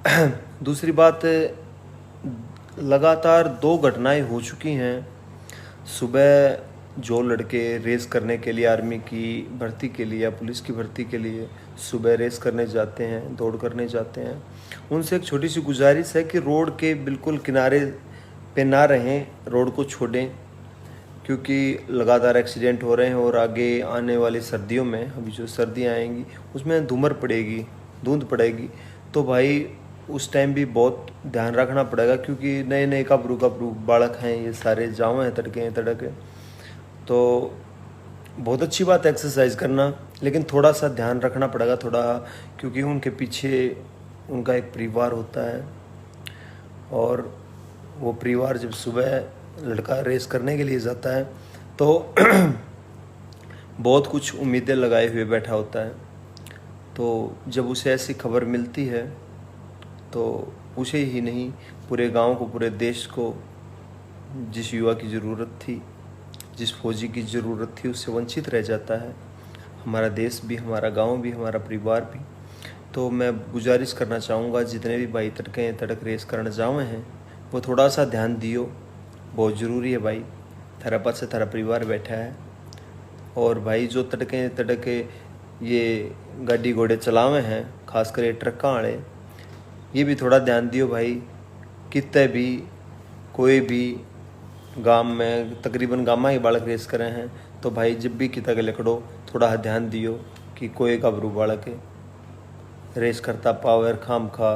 दूसरी बात, लगातार 2 घटनाएं हो चुकी हैं। सुबह जो लड़के रेस करने के लिए आर्मी की भर्ती के लिए या पुलिस की भर्ती के लिए सुबह रेस करने जाते हैं, दौड़ करने जाते हैं, उनसे एक छोटी सी गुजारिश है कि रोड के बिल्कुल किनारे पे ना रहें, रोड को छोड़ें, क्योंकि लगातार एक्सीडेंट हो रहे हैं और आगे आने वाली सर्दियों में, अभी जो सर्दियाँ आएंगी उसमें धुंध पड़ेगी, तो भाई उस टाइम भी बहुत ध्यान रखना पड़ेगा, क्योंकि नए नए कबरू बालक हैं, ये सारे जावे हैं, तड़के। तो बहुत अच्छी बात है एक्सरसाइज करना, लेकिन थोड़ा सा ध्यान रखना पड़ेगा थोड़ा, क्योंकि उनके पीछे उनका एक परिवार होता है, और वो परिवार जब सुबह लड़का रेस करने के लिए जाता है तो बहुत कुछ उम्मीदें लगाए हुए बैठा होता है। तो जब उसे ऐसी खबर मिलती है तो उसे ही नहीं, पूरे गांव को, पूरे देश को जिस युवा की ज़रूरत थी, जिस फौजी की ज़रूरत थी, उससे वंचित रह जाता है हमारा देश भी, हमारा गांव भी, हमारा परिवार भी। तो मैं गुजारिश करना चाहूँगा, जितने भी भाई तड़क रेस करने जावे हैं वो थोड़ा सा ध्यान दियो, बहुत ज़रूरी है भाई। थारा पास से थारा परिवार बैठा है, और भाई जो तड़के ये गाड़ी घोड़े चलावे हैं, खासकर ये ट्रक वाले, ये भी थोड़ा ध्यान दियो भाई। कितने भी कोई भी गांव में, तकरीबन गाँव ही बालक रेस करे हैं, तो भाई जब भी किता के लकड़ो थोड़ा ध्यान दियो कि कोई गाभरू बालक है रेस करता पावर खाम खा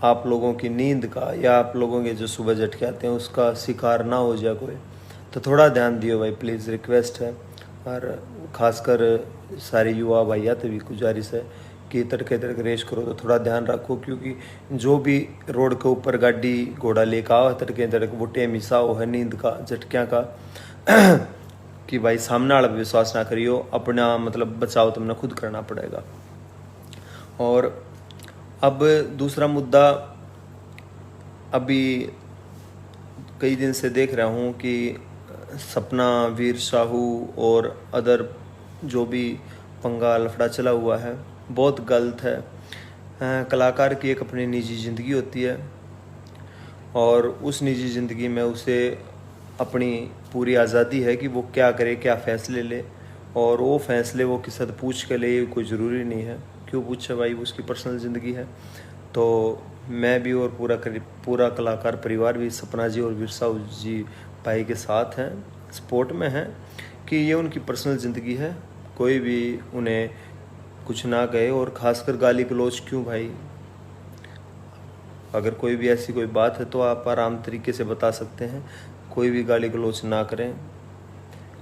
आप लोगों की नींद का या आप लोगों के जो सुबह झटके आते हैं उसका शिकार ना हो जाए कोई। तो थोड़ा ध्यान दियो भाई, प्लीज़ रिक्वेस्ट है। और ख़ासकर सारे युवा भैया तो भी गुजारिश है कि तड़के रेस करो तो थोड़ा ध्यान रखो, क्योंकि जो भी रोड के ऊपर गाड़ी घोड़ा लेकर आओ तड़के वो टेम हिस्सा हो है नींद का, झटकियाँ का कि भाई सामने वाला विश्वास ना करियो, अपना मतलब बचाव तुमने खुद करना पड़ेगा। और अब दूसरा मुद्दा, अभी कई दिन से देख रहा हूँ कि सपना, वीर साहू और अदर जो भी पंगा लफड़ा चला हुआ है, बहुत गलत है। कलाकार की एक अपनी निजी ज़िंदगी होती है, और उस निजी ज़िंदगी में उसे अपनी पूरी आज़ादी है कि वो क्या करे, क्या फ़ैसले ले, और वो फ़ैसले वो किसी से पूछ के ले, कोई ज़रूरी नहीं है। क्यों पूछे भाई, उसकी पर्सनल ज़िंदगी है। तो मैं भी और पूरा कलाकार परिवार भी सपना जी और वीर साहू जी भाई के साथ हैं, सपोर्ट में हैं कि ये उनकी पर्सनल ज़िंदगी है, कोई भी उन्हें कुछ ना कहे। और ख़ासकर गाली गलौज क्यों भाई, अगर कोई भी ऐसी कोई बात है तो आप आराम तरीके से बता सकते हैं, कोई भी गाली गलौज ना करें,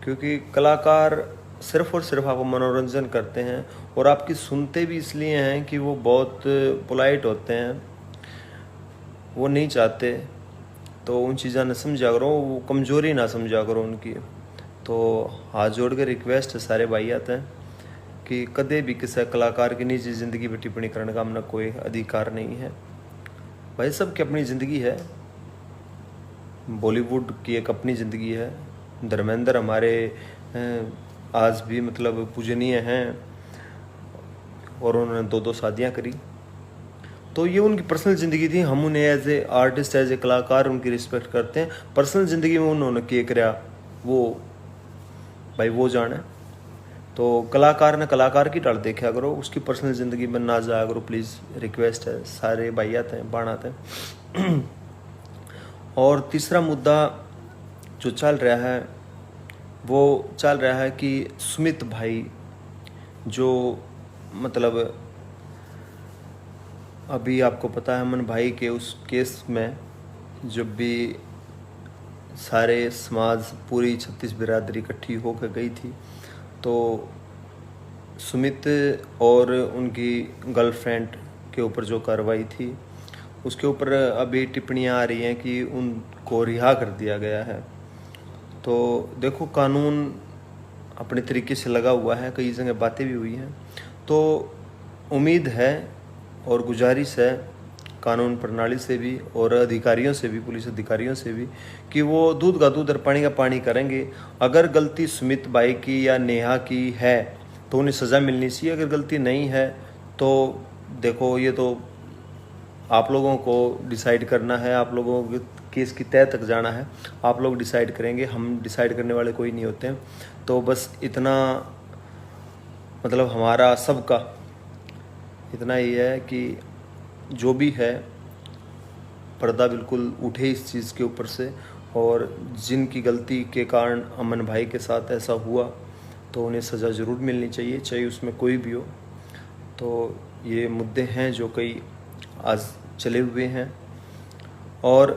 क्योंकि कलाकार सिर्फ और सिर्फ आपको मनोरंजन करते हैं, और आपकी सुनते भी इसलिए हैं कि वो बहुत पोलाइट होते हैं, वो नहीं चाहते। तो उन चीज़ा न समझा करो, वो कमज़ोरी ना समझा करो उनकी। तो हाथ जोड़ के रिक्वेस्ट है सारे भाई आते हैं कि कदे भी किसी कलाकार की निजी ज़िंदगी पर टिप्पणी करने का हमने कोई अधिकार नहीं है। भाई सबकी अपनी ज़िंदगी है, बॉलीवुड की एक अपनी ज़िंदगी है। धर्मेंद्र हमारे आज भी मतलब पूजनीय हैं, और उन्होंने 2 शादियां करी, तो ये उनकी पर्सनल ज़िंदगी थी। हम उन्हें as a artist, as a कलाकार उनकी रिस्पेक्ट करते हैं। पर्सनल ज़िंदगी में उन्होंने क्या कराया वो भाई वो जाने। तो कलाकार ने कलाकार की टाल देखा करो, उसकी पर्सनल ज़िंदगी में ना जाया करो, प्लीज़ रिक्वेस्ट है। सारे भाई आते हैं, बाण आते हैं। और तीसरा मुद्दा जो चल रहा है वो चल रहा है कि सुमित भाई, जो मतलब अभी आपको पता है अमन भाई के उस केस में, जब भी सारे समाज, पूरी 36 बिरादरी इकट्ठी होकर गई थी, तो सुमित और उनकी गर्लफ्रेंड के ऊपर जो कार्रवाई थी उसके ऊपर अभी टिप्पणियां आ रही हैं कि उनको रिहा कर दिया गया है। तो देखो, कानून अपने तरीके से लगा हुआ है, कई जगह बातें भी हुई हैं। तो उम्मीद है और गुजारिश है कानून प्रणाली से भी और अधिकारियों से भी, पुलिस अधिकारियों से भी, कि वो दूध का दूध और पानी का पानी करेंगे। अगर गलती सुमित भाई की या नेहा की है तो उन्हें सज़ा मिलनी चाहिए, अगर गलती नहीं है तो देखो, ये तो आप लोगों को डिसाइड करना है, आप लोगों के केस की तह तक जाना है, आप लोग डिसाइड करेंगे, हम डिसाइड करने वाले कोई नहीं होते हैं। तो बस इतना, मतलब हमारा सबका इतना ही है कि जो भी है पर्दा बिल्कुल उठे इस चीज़ के ऊपर से, और जिनकी गलती के कारण अमन भाई के साथ ऐसा हुआ तो उन्हें सज़ा ज़रूर मिलनी चाहिए, चाहे उसमें कोई भी हो। तो ये मुद्दे हैं जो कई आज चले हुए हैं। और